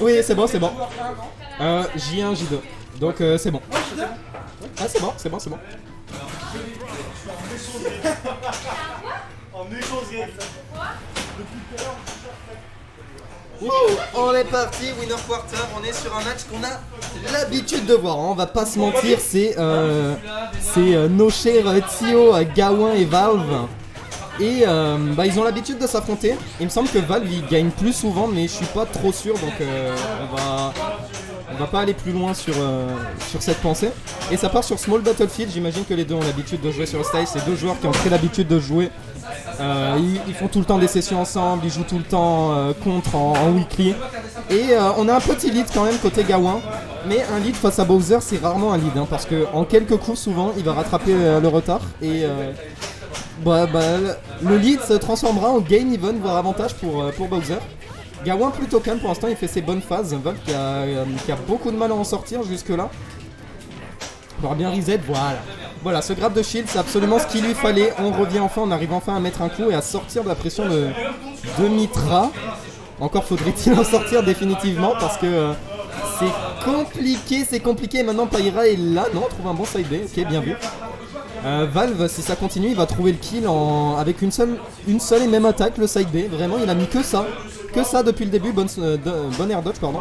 Oui, c'est bon, c'est bon. J1, J2. Donc c'est bon. Ah, c'est bon, c'est bon, c'est bon. On est parti, winner quarter, on est sur un match qu'on a l'habitude de voir, hein. On va pas se mentir, c'est nos chers Tio, Gawain et Valve. Et ils ont l'habitude de s'affronter. Il me semble que Valve il gagne plus souvent, mais je suis pas trop sûr, donc on va pas aller plus loin sur cette pensée. Et ça part sur Small Battlefield, j'imagine que les deux ont l'habitude de jouer sur le stage, c'est deux joueurs qui ont très l'habitude de jouer. Ils font tout le temps des sessions ensemble, ils jouent tout le temps contre en weekly. Et on a un petit lead quand même côté Gawain. Mais un lead face à Bowser c'est rarement un lead, hein, parce qu'en quelques coups souvent il va rattraper le retard. Et le lead se transformera en gain even, voire avantage pour Bowser. Gawain plutôt calme pour l'instant, il fait ses bonnes phases. Valve qui a beaucoup de mal à en sortir jusque là. Il faudra bien reset, voilà, ce grab de shield c'est absolument ce qu'il lui fallait. On revient enfin, on arrive enfin à mettre un coup et à sortir de la pression de Mitra. Encore faudrait-il en sortir définitivement parce que c'est compliqué. Maintenant Pyra est là, non, on trouve un bon side B, ok, bien vu. Valve, si ça continue, il va trouver le kill avec une seule et même attaque, le side B. Vraiment, il a mis que ça depuis le début. Bon air dodge, pardon.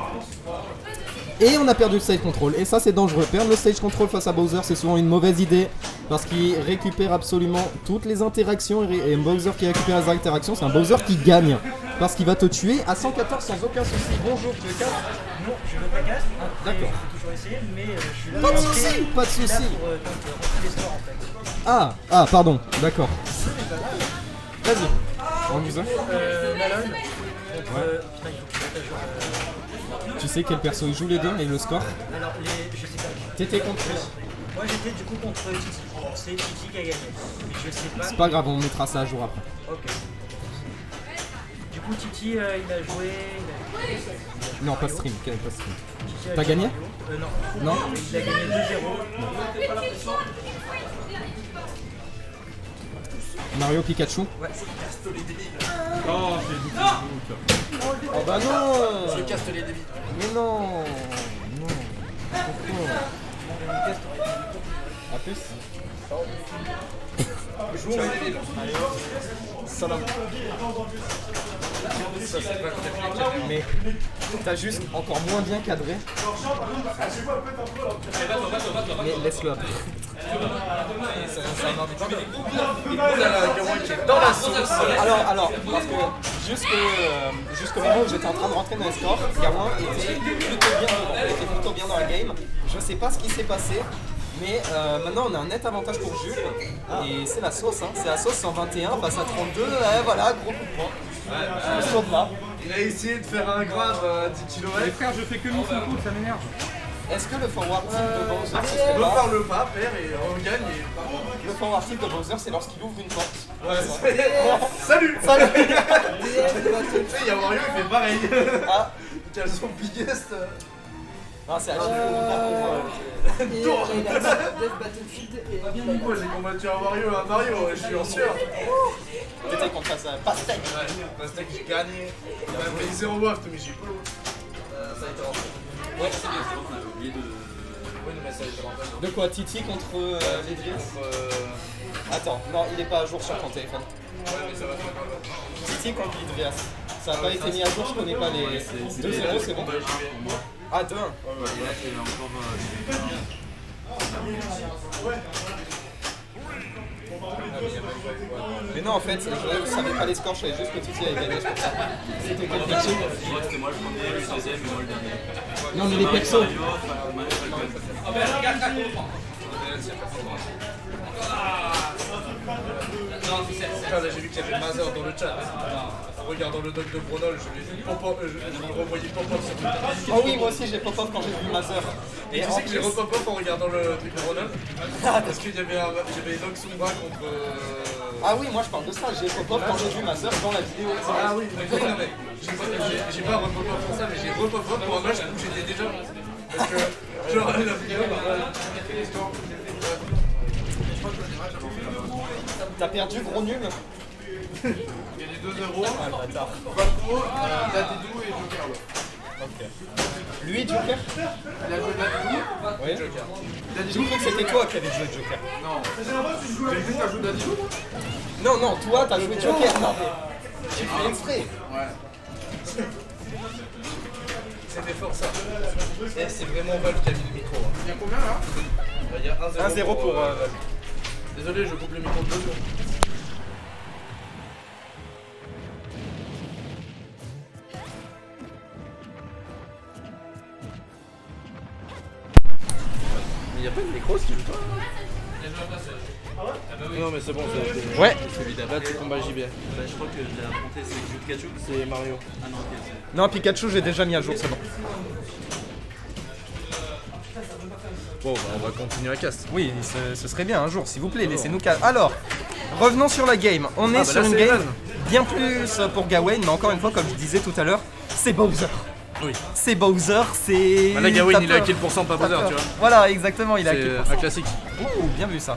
Et on a perdu le stage control. Et ça, c'est dangereux. Perdre le stage control face à Bowser, c'est souvent une mauvaise idée parce qu'il récupère absolument toutes les interactions. Et Bowser qui récupère les interactions, c'est un Bowser qui gagne parce qu'il va te tuer à 114 sans aucun souci. Bonjour, tu veux casse? Non, je veux pas casse. D'accord. Je peux toujours essayer, mais je suis là. Pas de soucis. Là pour rentrer les scores en fait. Ah, pardon, d'accord. Vas-y. On vous a Malone. Ouais. Putain, il faut que je mette à jour. Tu sais quel perso il joue les deux, mais le score? Alors, je sais pas. T'étais contre lui. Moi j'étais du coup contre Titi. C'est Titi qui a gagné. Mais je sais pas. C'est pas grave, on mettra ça à jour après. Ok. Du coup, Titi, il a joué. Non, pas stream. Pas stream. Titi a T'as joué gagné? Non. Non. Il a gagné 2-0. Mario Pikachu. Ouais. Oh, j'ai Oh bah non. Je casse les débits. Mais non. Pourquoi? A plus. Jouons les débits. Salam. Ça c'est pas Mais t'as juste encore moins bien cadré. Mais laisse-le après. Ça n'en est pas bien. Il a la Gawain qui est dans la sauce. Alors, parce que jusqu'au moment où j'étais en train de rentrer dans les scores, Gawain était plutôt bien dans la game. Je sais pas ce qui s'est passé, mais maintenant on a un net avantage pour Jules. Et c'est la sauce, hein. C'est la sauce 121 face à 32. Voilà, gros coup de poing. Saute là. Il a essayé de faire un grave à 10 km. Les frères, je fais que mission coup, ça m'énerve. Est-ce que le forward tilt de Bowser, ce serait Ne pas... parle pas, père, et on gagne. Et... Le forward tilt de Bowser, c'est lorsqu'il ouvre une porte. Ouais, salut. Tu sais, il y a Wario, il fait pareil. Ah, Il a son biggest. non, c'est à Moi j'ai combattu un Wario et un Mario, je suis en sueur. T'étais contre ça, pastèque. Pastèque, j'ai gagné. Il m'a payé 0 waft, mais j'ai pas l'eau. Ça a été rentré. Ouais, c'est bien. On avait oublié de. Oui, mais ça a été rentré. De quoi, Titi contre Ledrias? Attends, non, il est pas à jour sur ton téléphone. Ouais, mais ça va faire pas mal. Titi contre Ledrias. Ça n'a pas été mis à jour, je connais pas les 2-0, c'est bon. Ah, 2-1. Et là, j'ai encore. Mais non, en fait, je savais pas les scores, je savais juste que Titi avait gagné, c'est pour ça. C'était quel perso? C'était moi le premier, le deuxième et moi le dernier. Non, mais les persos. Putain, là j'ai vu qu'il y avait Mazer dans le chat. En regardant le doc de Bronol, je revoyais pop-up sur Twitter. Oh oui, moi aussi j'ai pop-up quand j'ai vu Mazer. Et tu sais que j'ai repop-up en regardant le truc de Bronol. Parce qu'il y avait Enoch Sombra contre. Ah oui, moi je parle de ça, j'ai pop-up quand j'ai vu Mazer dans la vidéo. Ah oui, non mais j'ai pas repop-up pour ça, mais j'ai repop-up pour un match où j'étais déjà. Parce que, genre, la vidéo, T'as perdu, gros nul? il y a des 2-0. Ah, le bâtard. Valpo, Dadidou et Joker. Lui, Joker. Il a joué Daddy. Oui. Joker. J'ai cru que c'était toi qui avais joué Joker. Non. J'ai vu que t'as joué Daddy. Non, non, toi t'as joué Joker. Non, mais tu fais exprès. Ouais. C'était fort ça. Et c'est vraiment Val qui a mis le micro. Hein. Il y a combien là? Il y a 1-0 1-0 pour Val. Désolé, je coupe le micro de 2 secondes. Mais y'a pas de micro qui joue pas? Non mais c'est bon, c'est Ouais. celui d'Abad, c'est combat JB. Bah, je crois que je l'ai affronté, c'est Pikachu. C'est Mario. Ah non, ok, c'est. Non, Pikachu, j'ai déjà mis à jour, c'est bon. Bon bah on va continuer à cast. Oui, ce serait bien un jour, s'il vous plaît, laissez-nous calme. Alors, revenons sur la game. On est bah sur là, une c'est game Evan. bien plus pour Gawain, mais encore une fois, comme je disais tout à l'heure, c'est Bowser. Oui. C'est Bowser, c'est. Bah là Gawain T'as il a peur. kill % pas T'as Bowser, peur. tu vois. Voilà, exactement, il a acquis. C'est un classique. Ouh, bien vu ça.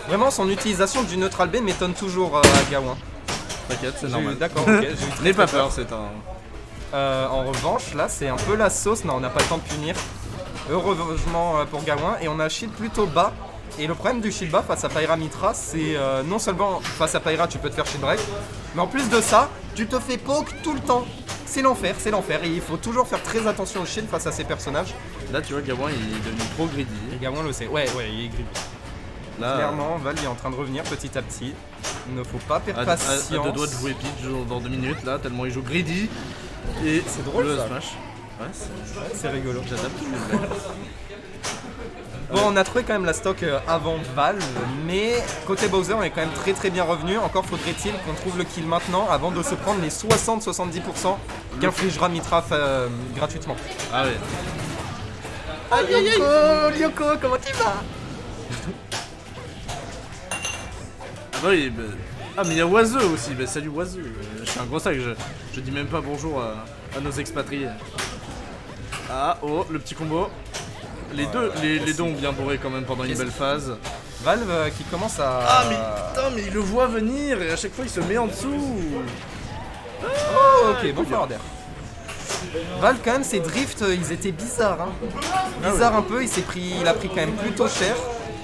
Vraiment, son utilisation du neutral B m'étonne toujours à Gawain. T'inquiète, c'est J'ai eu- normal. D'accord, ok. j'ai eu très, N'aie pas très peur, c'est un. En revanche, là, c'est un peu la sauce. Non, on n'a pas le temps de punir. Heureusement pour Gawain. Et on a shield plutôt bas. Et le problème du shield bas face à Pyra Mitra, c'est non seulement face à Pyra, tu peux te faire shield break, mais en plus de ça, tu te fais poke tout le temps. C'est l'enfer, c'est l'enfer. Et il faut toujours faire très attention au shield face à ces personnages. Là tu vois Gawain il est devenu trop greedy. Et Gawain le sait. Ouais, il est greedy. Là, Clairement, Val est en train de revenir petit à petit. Il ne faut pas perdre à patience. deux doigts de jouer Peach dans 2 minutes là, tellement il joue greedy. Et C'est drôle, le ça. smash. Ouais, c'est- C'est rigolo. j'adapte tout le monde. Bon, on a trouvé quand même la stock avant Val, mais côté Bowser, on est quand même très très bien revenu. Encore faudrait-il qu'on trouve le kill maintenant avant de se prendre les 60-70% qu'infligera Mitra gratuitement. Ah ouais. Lyoko, comment tu vas? Ah bah oui, bah... Ah mais il y a Oiseux aussi, bah salut Oiseux. Je suis un gros sac, je dis même pas bonjour à nos expatriés. Ah oh, le petit combo. Les deux ont bien bourré quand même pendant une belle phase. Valve qui commence à... Ah mais putain mais il le voit venir et à chaque fois il se met en dessous. Oh, ok, bon flower d'air. Val quand même ses drifts ils étaient bizarres bizarres un peu, il a pris quand même plutôt cher.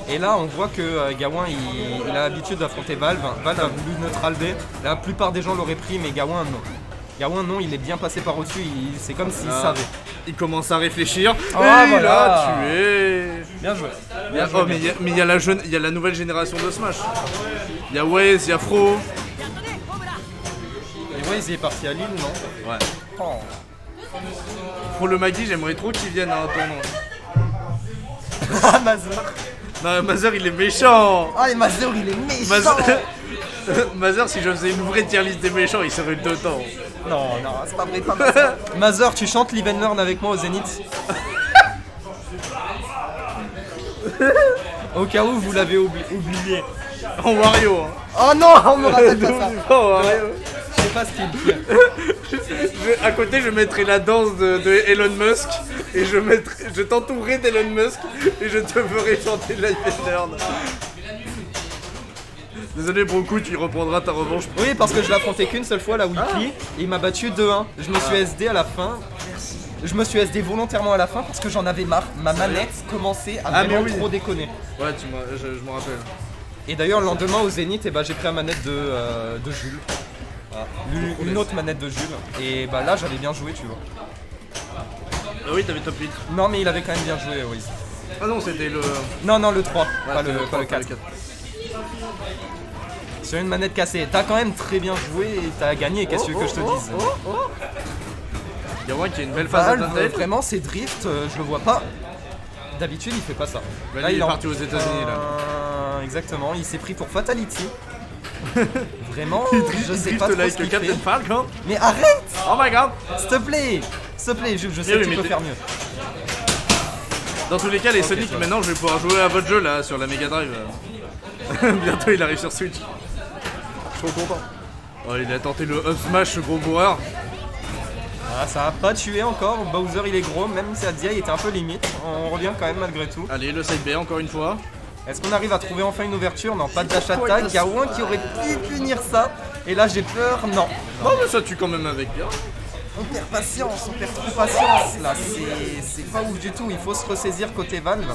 Et là on voit que Gawain il a l'habitude d'affronter Valve. Valve a voulu neutral B. La plupart des gens l'auraient pris mais Gawain non. Gawain non, il est bien passé par au-dessus, c'est comme s'il savait. Il commence à réfléchir. Ah, et voilà. là tué. Bien joué. Oh mais il y a la nouvelle génération de Smash. Il y a Waze, il y a Fro. Et Waze il est parti à Lille non? Ouais. Oh. Fro le Magui, j'aimerais trop qu'il vienne à un tournoi. Ah Mazur. Non, Mazer il est méchant. Ah et Mazur il est méchant. Mazer, Mazer, si je faisais une vraie tier list des méchants, il serait le temps. Non, c'est pas vrai, pas Mazur. Mazur, tu chantes Live and Learn avec moi au Zénith. Au cas où vous l'avez oublié. En Wario. Hein. Oh non, on me rappelle pas ça. En Wario. Je sais pas ce qu'il dit. À côté, je mettrai la danse de Elon Musk et je t'entourerai d'Elon Musk et je te ferai chanter Live and Learn. Désolé Broku, tu reprendras ta revanche. Oui, parce que je l'ai affronté qu'une seule fois la weekly et il m'a battu 2-1. Je me suis SD à la fin. Je me suis SD volontairement à la fin parce que j'en avais marre. Ma manette commençait à vraiment mais oui. trop déconner. Ouais, je me rappelle. Et d'ailleurs, le lendemain au Zénith, j'ai pris la manette de Jules. Une autre manette de Jules. Et bah là, j'avais bien joué, tu vois. Ah oui, t'avais top 8. Non, mais il avait quand même bien joué, oui. Ah non, c'était le. Non, le 3, pas c'était le 4. Sur une manette cassée. T'as quand même très bien joué et t'as gagné, qu'est-ce que tu veux que je te dise? Gawain qui a une belle phase Valve, d'atteinte. vraiment, ses drifts, je le vois pas. D'habitude, il fait pas ça. Bah, là, il est parti aux États-Unis là. Exactement, il s'est pris pour Fatality. Vraiment, je sais Drift pas trop like ce qu'il Captain fait. Falcon. Mais arrête! Oh my god. S'il te plaît, Jules, je sais oui, que tu mais peux t'es- faire mieux. Dans tous les cas, les Sonic, ça va. maintenant je vais pouvoir jouer à votre jeu là sur la Mega Drive. Bientôt il arrive sur Switch. Je suis trop content. Oh, il a tenté le up smash, ce gros bourreur. Ah, ça a pas tué encore, Bowser il est gros, même si Adia il était un peu limite. On revient quand même malgré tout. Allez, le side B encore une fois. Est-ce qu'on arrive à trouver enfin une ouverture? Non, pas de dash attack, Gawain qui aurait pu punir ça. Et là j'ai peur, non. Non, mais ça tue quand même avec bien. On perd patience, on perd trop patience là, c'est pas ouf du tout, il faut se ressaisir côté Valve.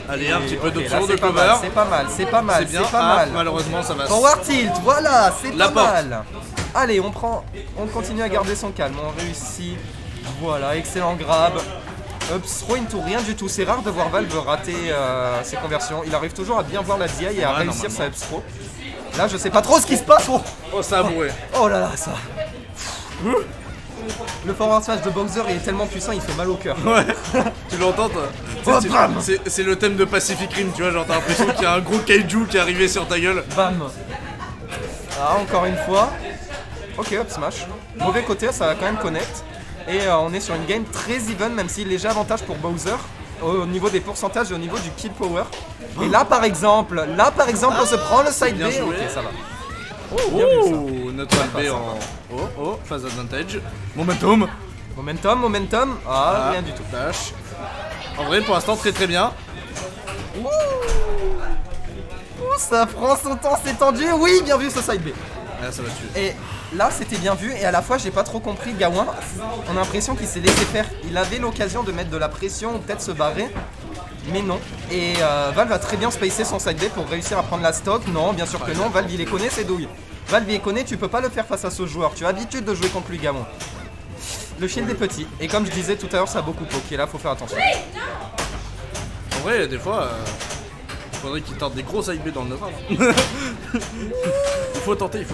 Allez, un petit peu Ok, là, d'option de c'est pas cover. mal, c'est pas mal, c'est pas mal, C'est bien. c'est pas Ah, mal. malheureusement, ça va. Forward tilt, voilà, c'est La pas porte. mal. Allez, on continue à garder son calme, on réussit. Voilà, excellent grab. Ups throw into rien du tout, c'est rare de voir Valve rater ses conversions. Il arrive toujours à bien voir la DI et à Ouais, réussir normalement. sa ups throw. Là, je sais pas trop ce qui se passe. Oh, Oh, ça a bourré. oh là là, ça. Le forward smash de Bowser il est tellement puissant, il fait mal au cœur. Ouais, tu l'entends toi. Oh, Tu sais, bam. c'est le thème de Pacific Rim, tu vois, genre t'as l'impression qu'il y a un gros kaiju qui est arrivé sur ta gueule. Bam. Ah, encore une fois. Ok, up smash. Mauvais côté, ça va quand même connect. Et on est sur une game très even, même si léger avantage pour Bowser au niveau des pourcentages et au niveau du kill power. Et là par exemple, on se prend le side B. bien joué. Ok, ça va. Oh, bien vu ça. Oh, notre B en. Oh, phase advantage. Momentum. Momentum. Ah, rien du tout. Dash. En vrai, pour l'instant, très très bien. Ouh, ça prend son temps, c'est tendu. Oui, bien vu ce side B. Ah, ça va tuer. Et là, c'était bien vu, et à la fois, j'ai pas trop compris Gawain. On a l'impression qu'il s'est laissé faire. Il avait l'occasion de mettre de la pression ou peut-être se barrer, mais non. Et Valve a très bien spacé son side B pour réussir à prendre la stock. Non, bien sûr que non. Valve, il les connaît, ses douilles. Valve, il les connaît, tu peux pas le faire face à ce joueur. Tu as l'habitude de jouer contre lui, Gawain. Le shield est petit, et comme je disais tout à l'heure, ça a beaucoup poké. Là, faut faire attention. En vrai, des fois, faudrait qu'il tente des gros side B dans le 9. Il faut tenter.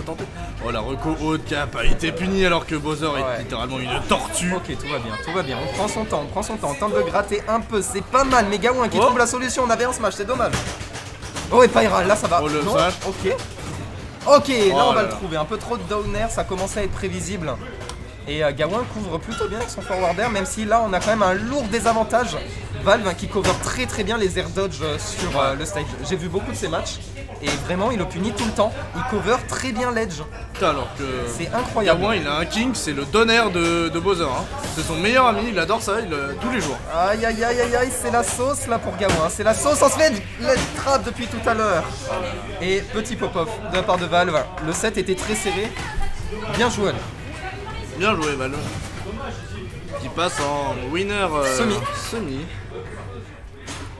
Oh, la reco haute qui a pas été punie alors que Bowser Ouais. est littéralement une tortue. Ok, tout va bien. On prend son temps. On tente de gratter un peu. C'est pas mal, mais Gawain qui Oh. trouve la solution. On avait un smash, c'est dommage. Oh, et Pyra, là ça va. Oh, le Non, smash. ok. Ok, là Oh on va là le là. trouver. Un peu trop de down air, ça commençait à être prévisible. Et Gawain couvre plutôt bien avec son forward air, même si là on a quand même un lourd désavantage. Valve qui cover très bien les air dodge sur le stage. J'ai vu beaucoup de ces matchs et vraiment il le punit tout le temps. Il cover très bien l'edge. Putain, alors que. C'est incroyable. Gawain, il a un king, c'est le donner de Bowser. Hein. C'est son meilleur ami, il adore ça, tous les jours. Aïe, c'est la sauce là pour Gawain. C'est la sauce en semaine. Let's trap depuis tout à l'heure. Et petit pop-off de la part de Valve. Le set était très serré. Bien joué. Bien joué, Valve. Qui passe en winner Semi. Semi.